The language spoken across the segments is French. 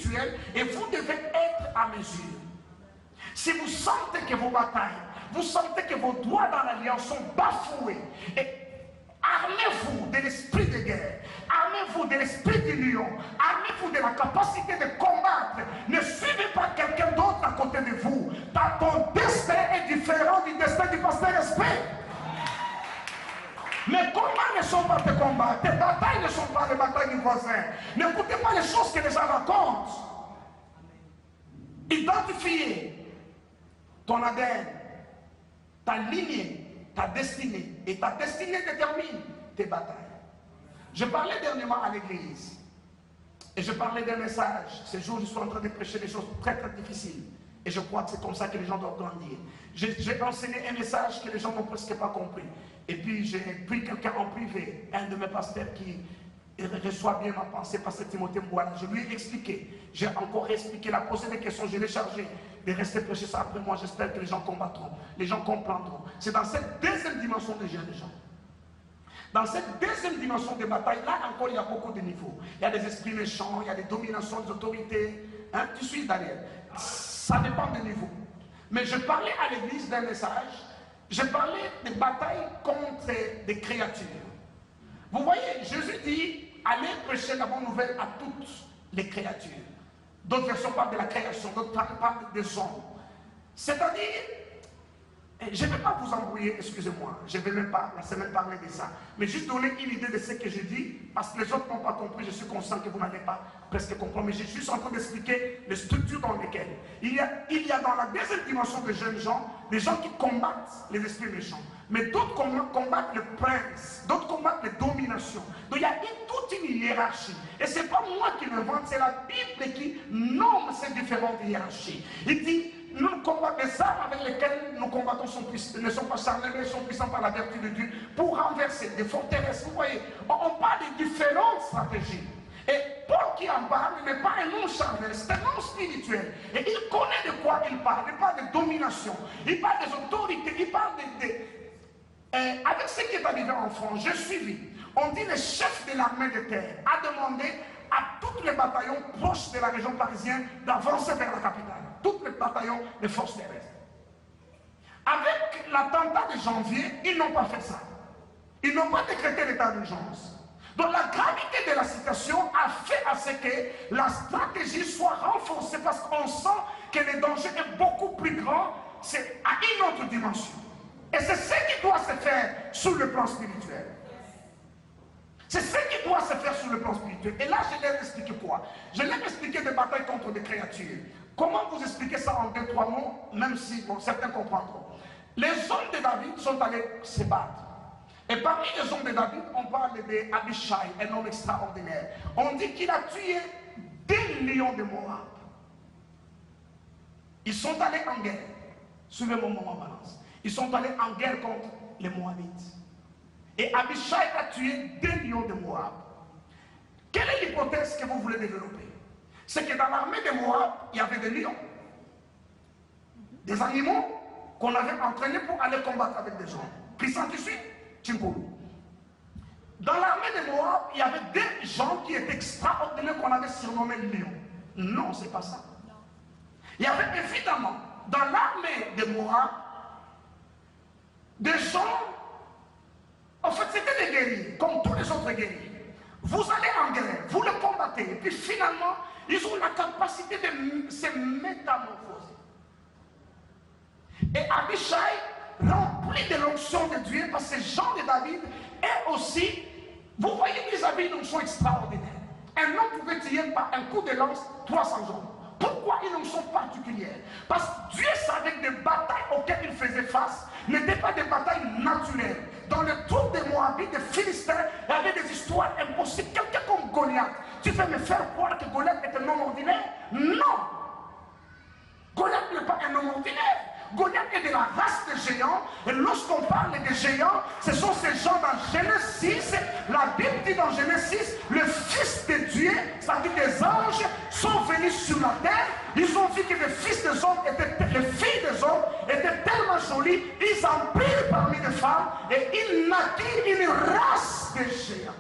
spirituel et vous devez être à mesure. Si vous sentez que vos batailles, vous sentez que vos droits dans l'alliance sont bafoués, et armez-vous de l'esprit de guerre, armez-vous de l'esprit d'union, armez-vous de la capacité de combattre. Ne suivez pas quelqu'un d'autre à côté de vous. Ton destin est différent du destin du pasteur Esprit. Mais comment ne sont pas tes combats? Tes batailles ne sont pas les batailles du voisin. N'écoutez pas les choses que les gens racontent. Identifiez ton ADN, ta lignée, ta destinée. Et ta destinée détermine tes batailles. Je parlais dernièrement à l'église. Et je parlais d'un message. Ce jour, je suis en train de prêcher des choses très très difficiles. Et je crois que c'est comme ça que les gens doivent grandir. J'ai enseigné un message que les gens n'ont presque pas compris. Et puis j'ai pris quelqu'un en privé, un de mes pasteurs qui reçoit bien ma pensée, pasteur Timothée Mbouala. Je lui ai expliqué, j'ai encore expliqué, il a posé des questions, je l'ai chargé de rester prêcher ça après moi. J'espère que les gens combattront, les gens comprendront. C'est dans cette deuxième dimension des jeunes gens. Dans cette deuxième dimension des batailles, là encore il y a beaucoup de niveaux. Il y a des esprits méchants, il y a des dominations des autorités. Hein? Tu suis Daniel. Ça dépend des niveaux. Mais je parlais à l'église d'un message. Je parlais des batailles contre des créatures. Vous voyez, Jésus dit, allez prêcher la bonne nouvelle à toutes les créatures. D'autres versions parlent de la création, d'autres parlent des hommes. C'est-à-dire, je ne vais pas vous embrouiller, excusez-moi, je ne vais même pas la semaine parler de ça, mais juste donner une idée de ce que je dis, parce que les autres n'ont pas compris, je suis conscient que vous n'allez pas presque comprendre, mais je suis juste en train d'expliquer les structures dans lesquelles il y a dans la deuxième dimension des jeunes gens, des gens qui combattent les esprits méchants, mais d'autres combattent le prince, d'autres combattent les dominations. Donc il y a toute une hiérarchie, et ce n'est pas moi qui l'invente, c'est la Bible qui nomme ces différentes hiérarchies. Il dit, nous combattons, les armes avec lesquelles nous combattons ne sont pas charnelles, mais sont puissants par la vertu de Dieu pour renverser des forteresses. Vous voyez, on parle de différentes stratégies. Et Paul qui en parle n'est pas un nom charnel, c'est un nom spirituel. Et il connaît de quoi il parle. Il parle de domination, il parle des autorités, il parle avec ce qui est arrivé en France, j'ai suivi. On dit le chef de l'armée de terre a demandé à tous les bataillons proches de la région parisienne d'avancer vers la capitale. Tous les bataillons de forces terrestres. Avec l'attentat de janvier, ils n'ont pas fait ça. Ils n'ont pas décrété l'état d'urgence. Donc la gravité de la situation a fait à ce que la stratégie soit renforcée parce qu'on sent que le danger est beaucoup plus grand, c'est à une autre dimension. Et c'est ce qui doit se faire sur le plan spirituel. C'est ce qui doit se faire sur le plan spirituel. Et là, je vais expliquer quoi? Je vais expliquer des batailles contre des créatures. Comment vous expliquer ça en 2-3 mots, même si bon, certains comprendront. Les hommes de David sont allés se battre. Et parmi les hommes de David, on parle d'Abishai, un homme extraordinaire. On dit qu'il a tué 2 lions de Moab. Ils sont allés en guerre. Suivez mon moment balance. Ils sont allés en guerre contre les Moabites. Et Abishai a tué 2 lions de Moab. Quelle est l'hypothèse que vous voulez développer? C'est que dans l'armée de Moab, il y avait des lions. Des animaux qu'on avait entraînés pour aller combattre avec des gens. Puissant qui suit, Tchimpou. Dans l'armée de Moab, il y avait des gens qui étaient extraordinaires qu'on avait surnommés lions. Non, c'est pas ça. Il y avait évidemment, dans l'armée de Moab, des gens. En fait, c'était des guerriers, comme tous les autres guerriers. Vous allez en guerre, vous le combattez, et puis finalement, ils ont la capacité de se métamorphoser. Et Abishai, rempli de l'onction de Dieu, parce que Jean de David est aussi, vous voyez, ils avaient une onction extraordinaire. Un homme pouvait tirer par un coup de lance 300 hommes. Pourquoi une onction particulière? Parce que Dieu savait que les batailles auxquelles il faisait face n'étaient pas des batailles naturelles. Dans le tour des Moabites, des Philistins, il y avait des histoires impossibles. Quelqu'un comme Goliath, tu veux me faire croire que Goliath est un homme ordinaire? Non! Goliath n'est pas un homme ordinaire. Goliath est de la race des géants. Et lorsqu'on parle des géants, ce sont ces gens dans Genèse 6. La Bible dit dans Genèse 6, le Fils de Dieu, c'est-à-dire des anges, sont venus sur la terre. Ils ont vu que les fils des hommes les filles des hommes étaient tellement jolies, ils en prirent parmi les femmes et ils naquirent une race de géants.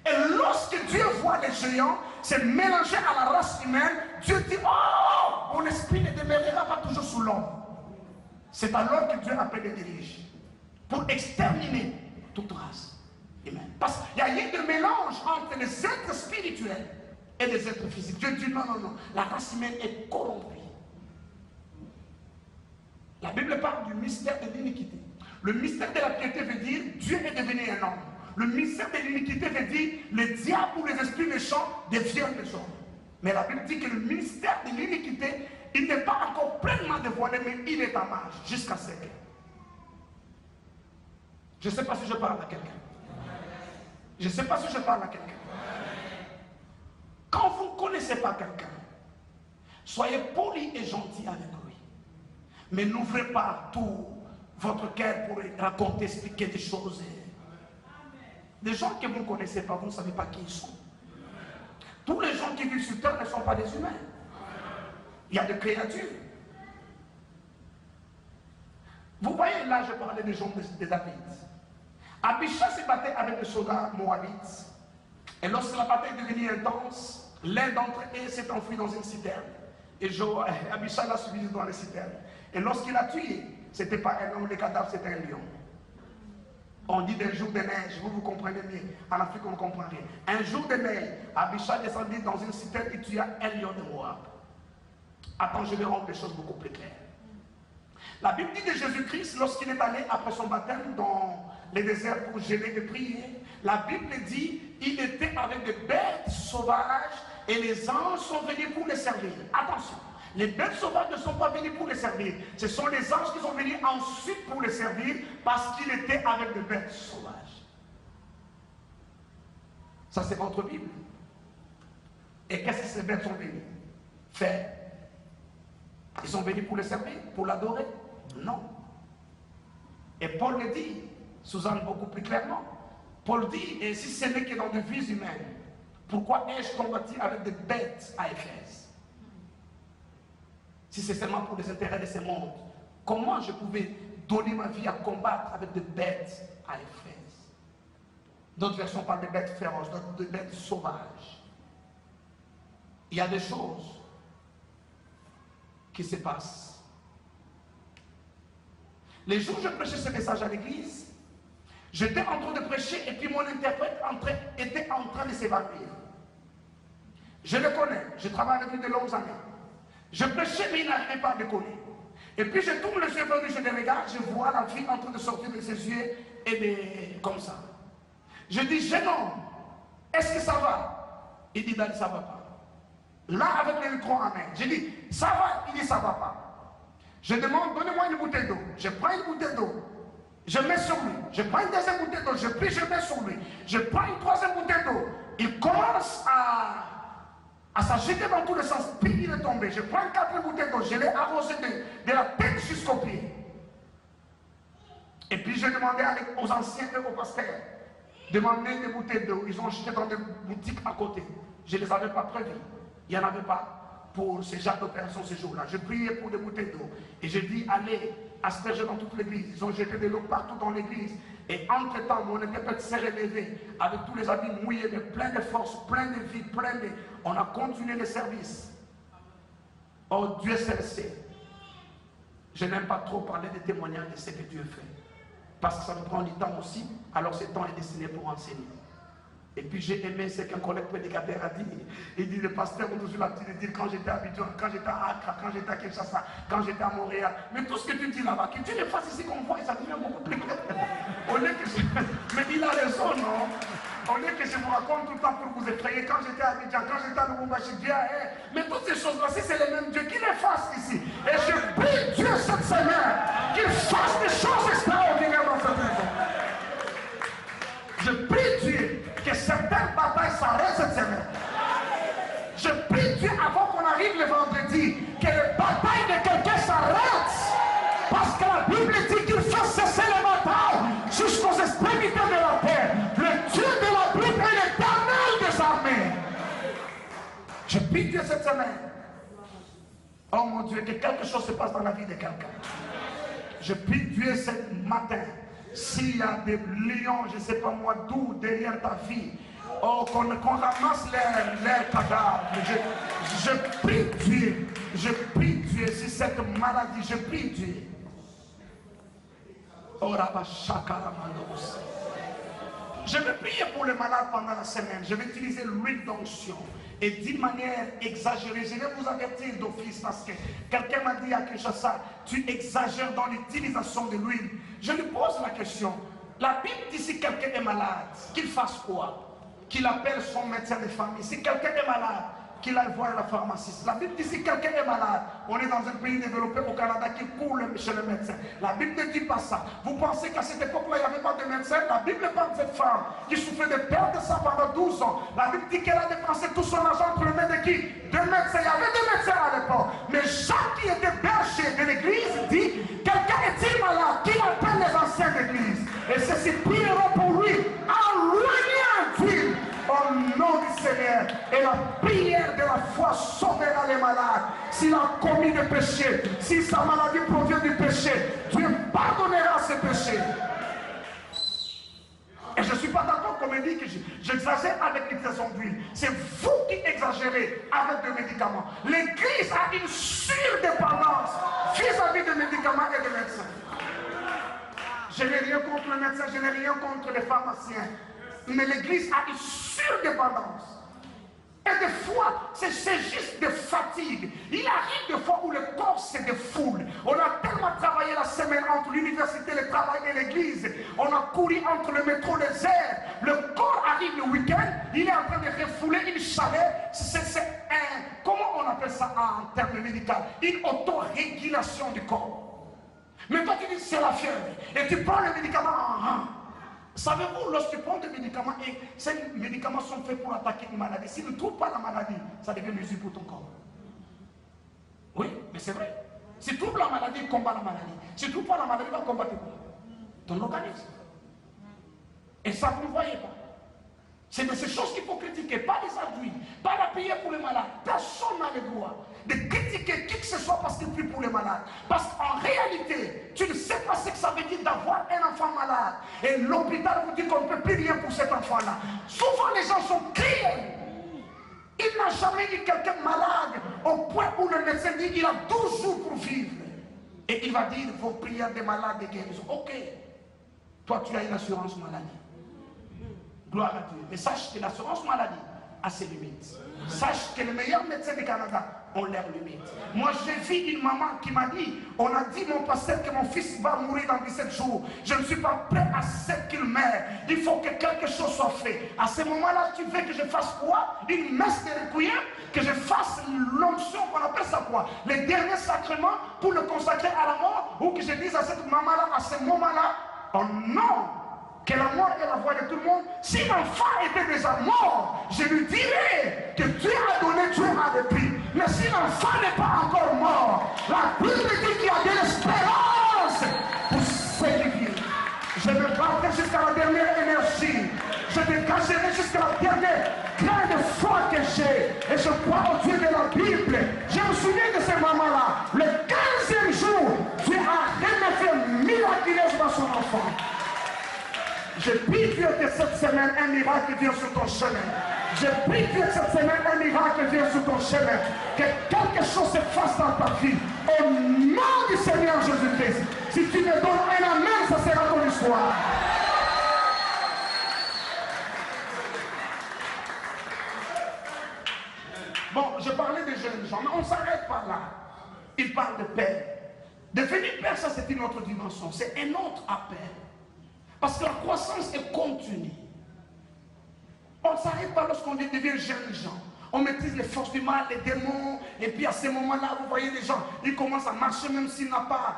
Et lorsque Dieu voit les géants se mélanger à la race humaine, Dieu dit, oh, mon esprit ne demeurera pas toujours sous l'homme. C'est alors que Dieu appelle les diriges pour exterminer toute race humaine. Parce qu'il y a eu de mélange entre les êtres spirituels et les êtres physiques. Dieu dit non, non, non, la race humaine est corrompue. La Bible parle du mystère de l'iniquité. Le mystère de la piété veut dire Dieu est devenu un homme. Le mystère de l'iniquité veut dire le diable ou les esprits méchants deviennent des hommes. Mais la Bible dit que le mystère de l'iniquité, il n'est pas encore pleinement dévoilé, mais il est en marche jusqu'à ce que. Je ne sais pas si je parle à quelqu'un. Je ne sais pas si je parle à quelqu'un. Quand vous ne connaissez pas quelqu'un, soyez poli et gentil avec lui. Mais n'ouvrez pas tout votre cœur pour raconter, expliquer des choses. Des gens que vous ne connaissez pas, vous ne savez pas qui ils sont. Tous les gens qui vivent sur terre ne sont pas des humains. Il y a des créatures. Vous voyez là, je parlais des gens de David. Abishai s'est battu avec les soldats moabites. Et lorsque la bataille est devenue intense, l'un d'entre eux s'est enfui dans une citerne. Et Abishai l'a suivi dans la citerne. Et lorsqu'il l'a tué, ce n'était pas un homme, le cadavre, c'était un lion. On dit des jours de neige, vous comprenez mieux. En Afrique, on ne comprend rien. Un jour de neige, Abishai descendit dans une citerne et tua un lion de Moab. Attends, je vais rendre les choses beaucoup plus claires. La Bible dit de Jésus-Christ, lorsqu'il est allé après son baptême dans les déserts pour jeûner et prier, la Bible dit il était avec des bêtes sauvages et les anges sont venus pour les servir. Attention, les bêtes sauvages ne sont pas venues pour les servir. Ce sont les anges qui sont venus ensuite pour les servir parce qu'il était avec des bêtes sauvages. Ça, c'est votre Bible. Et qu'est-ce que ces bêtes sont venues faire? Ils sont venus pour les servir, pour l'adorer? Non. Et Paul le dit, Suzanne beaucoup plus clairement. Paul dit, et si ce n'est que dans des vies humaines, pourquoi ai-je combattu avec des bêtes à Éphèse? Si c'est seulement pour les intérêts de ce monde, comment je pouvais donner ma vie à combattre avec des bêtes à Éphèse? D'autres versions parlent de bêtes féroces, d'autres de bêtes sauvages. Il y a des choses qui se passent. Les jours où je prêchais ce message à l'église, j'étais en train de prêcher et puis mon interprète était en train de s'évanouir. Je le connais, je travaille avec lui de longues années. Je prêchais mais il n'arrivait pas à décoller. Et puis je tourne les yeux vers lui, je le regarde, je vois la vie en train de sortir de ses yeux et comme ça. Je dis, jeune homme, est-ce que ça va? Il dit, Dali, ça ne va pas. Là, avec le micro en main, je dis, ça va? Il dit, ça ne va pas. Je demande, donnez-moi une bouteille d'eau. Je prends une bouteille d'eau. Je mets sur lui. Je prends une deuxième bouteille d'eau. Je prie, je mets sur lui. Je prends une troisième bouteille d'eau. Il commence à s'agiter dans tous les sens. Puis il est tombé. Je prends une quatrième bouteille d'eau. Je l'ai arrosé de la tête jusqu'au pied. Et puis j'ai demandé aux anciens et aux pasteurs de m'emmener des bouteilles d'eau. Ils ont acheté dans des boutiques à côté. Je ne les avais pas prévues. Il n'y en avait pas pour ce genre d'opération ce jour-là. Je priais pour des bouteilles d'eau. Et j'ai dit, allez, asperger dans toute l'église. Ils ont jeté de l'eau partout dans l'église. Et entre-temps, mon interprète s'est relevé avec tous les habits mouillés, mais plein de force, plein de vie, plein de... On a continué le service. Oh, Dieu seul sait. Je n'aime pas trop parler des témoignages de ce que Dieu fait. Parce que ça me prend du temps aussi. Alors ce temps est destiné pour enseigner. Et puis j'ai aimé ce qu'un collègue prédicateur a dit. Il dit, le pasteur a toujours l'habitude de dire quand j'étais à Abidjan, quand j'étais à Accra, quand j'étais à Kinshasa, quand j'étais à Montréal. Mais tout ce que tu dis là-bas, que tu le fasses ici qu'on voit, et ça devient beaucoup plus clair. Mais il a raison, non? Au lieu que je vous raconte tout le temps pour vous effrayer, quand j'étais à Abidjan, quand j'étais à Lubumbashi, Dieu, mais toutes ces choses-là, si c'est le même Dieu, qu'il les fasse ici. Et je prie Dieu cette semaine qu'il fasse des choses extraordinaires dans cette maison. Je prie Dieu que certaines batailles s'arrêtent cette semaine. Je prie Dieu avant qu'on arrive le vendredi, que les batailles de quelqu'un s'arrêtent. Parce que la Bible dit qu'il fait cesser les batailles jusqu'aux extrémités de la terre. Le Dieu de la Bible est l'Éternel des armées. Je prie Dieu cette semaine. Oh mon Dieu, que quelque chose se passe dans la vie de quelqu'un. Je prie Dieu ce matin. S'il y a des lions, je ne sais pas moi d'où, derrière ta vie, Oh, qu'on ramasse leurs cadavres. Je prie Dieu. Je prie Dieu sur cette maladie. Je prie Dieu. Oh, Rabba Shakaramandos. Je vais prier pour les malades pendant la semaine. Je vais utiliser l'huile d'onction. Et d'une manière exagérée, je vais vous avertir d'office parce que quelqu'un m'a dit à Kinshasa, tu exagères dans l'utilisation de l'huile. Je lui pose la question. La Bible dit si quelqu'un est malade, qu'il fasse quoi? Qu'il appelle son médecin de famille. Si quelqu'un est malade, qu'il aille voir la pharmaciste. La Bible dit si quelqu'un est malade, on est dans un pays développé au Canada qui court chez le médecin. La Bible ne dit pas ça. Vous pensez qu'à cette époque-là, il n'y avait pas de médecin? La Bible parle de cette femme qui souffrait de perte de sang pendant 12 ans. La Bible dit qu'elle a dépensé tout son argent pour le mains de qui? De médecins. Il y avait des médecins à l'époque. Mais Jacques qui était berger de l'église dit, quelqu'un est-il malade? Qu'il appelle les anciens d'église. Et ceux-ci prieront pour lui en l'union au nom du Seigneur. Et la prière de la foi sauvera les malades. S'il a commis des péchés, si sa maladie provient du péché, Dieu pardonnera ses péchés. Et je ne suis pas d'accord qu'on me dit que j'exagère avec l'utilisation d'huile. C'est vous qui exagérez avec des médicaments. L'Église a une surdépendance vis-à-vis des médicaments et des médecins. Je n'ai rien contre les médecins, je n'ai rien contre les pharmaciens. Mais l'Église a une surdépendance. Et des fois, c'est juste de fatigue. Il arrive des fois où le corps se défoule. On a tellement travaillé la semaine entre l'université, le travail et l'église. On a couru entre le métro, les airs. Le corps arrive le week-end, il est en train de refouler une chaleur. Comment on appelle ça en termes médicaux? Une autorégulation du corps. Mais toi tu dis c'est la fièvre. Et tu prends le médicament en Savez-vous, lorsque tu prends des médicaments, et ces médicaments sont faits pour attaquer une maladie, s'ils ne trouvent pas la maladie, ça devient nuisible pour ton corps. Oui, mais c'est vrai. Si tu trouves la maladie, il combat la maladie. Si tu ne trouves pas la maladie, il va combattre quoi? Ton organisme. Et ça, vous ne voyez pas. C'est de ces choses qu'il faut critiquer, pas les adultes, pas la prière pour les malades. Personne n'a le droit de critiquer qui que ce soit parce qu'il prie pour les malades. Parce qu'en réalité, tu ne sais pas ce que ça veut dire d'avoir un enfant malade. Et l'hôpital vous dit qu'on ne peut plus rien pour cet enfant-là. Souvent les gens sont criés. Il n'a jamais eu quelqu'un malade au point où le médecin dit qu'il a 12 jours pour vivre. Et il va dire, il faut prier des malades de guérison. Ok, toi tu as une assurance maladie. Gloire à Dieu. Mais sache que l'assurance maladie a ses limites. Sache que les meilleurs médecins du Canada ont leurs limites. Moi, j'ai vu une maman qui m'a dit, on a dit mon pasteur que mon fils va mourir dans 17 jours. Je ne suis pas prêt à ce qu'il meure. Il faut que quelque chose soit fait. À ce moment-là, tu veux que je fasse quoi? Une messe de requiem? Que je fasse l'onction, qu'on appelle ça quoi? Les derniers sacrements pour le consacrer à la mort? Ou que je dise à cette maman-là, à ce moment-là, oh non! Que la mort est la voix de tout le monde. Si l'enfant était déjà mort, je lui dirais que Dieu a donné, Dieu a repris. Mais si l'enfant n'est pas encore mort, la Bible dit qu'il y a de l'espérance pour ceux qui vivent. Je me battrai jusqu'à la dernière énergie. Je me cacherai jusqu'à la dernière grain de foi que j'ai. Et je crois au Dieu de la Bible. Je me souviens de ce moment-là. Le 15e jour, Dieu a remercié miraculeusement son enfant. Je prie Dieu que cette semaine, un miracle vienne sur ton chemin. Je prie Dieu que cette semaine, un miracle vienne sur ton chemin. Que quelque chose se fasse dans ta vie. Au nom du Seigneur Jésus-Christ. Si tu me donnes un amen, ça sera ton histoire. Bon, je parlais des jeunes gens, mais on ne s'arrête pas là. Il parle de père. Devenir père, ça c'est une autre dimension. C'est un autre appel. Parce que la croissance est continue. On ne s'arrête pas lorsqu'on devient jeune gens. On maîtrise les forces du mal, les démons. Et puis à ce moment-là, vous voyez les gens, ils commencent à marcher même s'il n'a pas...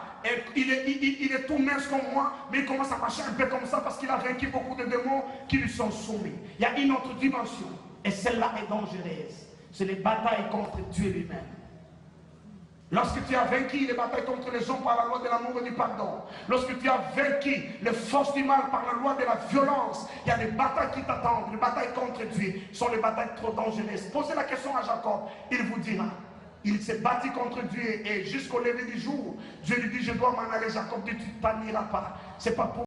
Il est tout mince comme moi, mais il commence à marcher un peu comme ça parce qu'il a vaincu beaucoup de démons qui lui sont soumis. Il y a une autre dimension. Et celle-là est dangereuse. C'est les batailles contre Dieu lui-même. Lorsque tu as vaincu les batailles contre les hommes par la loi de l'amour et du pardon, lorsque tu as vaincu les forces du mal par la loi de la violence, il y a des batailles qui t'attendent. Les batailles contre Dieu sont les batailles trop dangereuses. Posez la question à Jacob, il vous dira. Il s'est battu contre Dieu et jusqu'au lever du jour, Dieu lui dit, je dois m'en aller. Jacob dit, tu t'en iras pas. C'est pas pour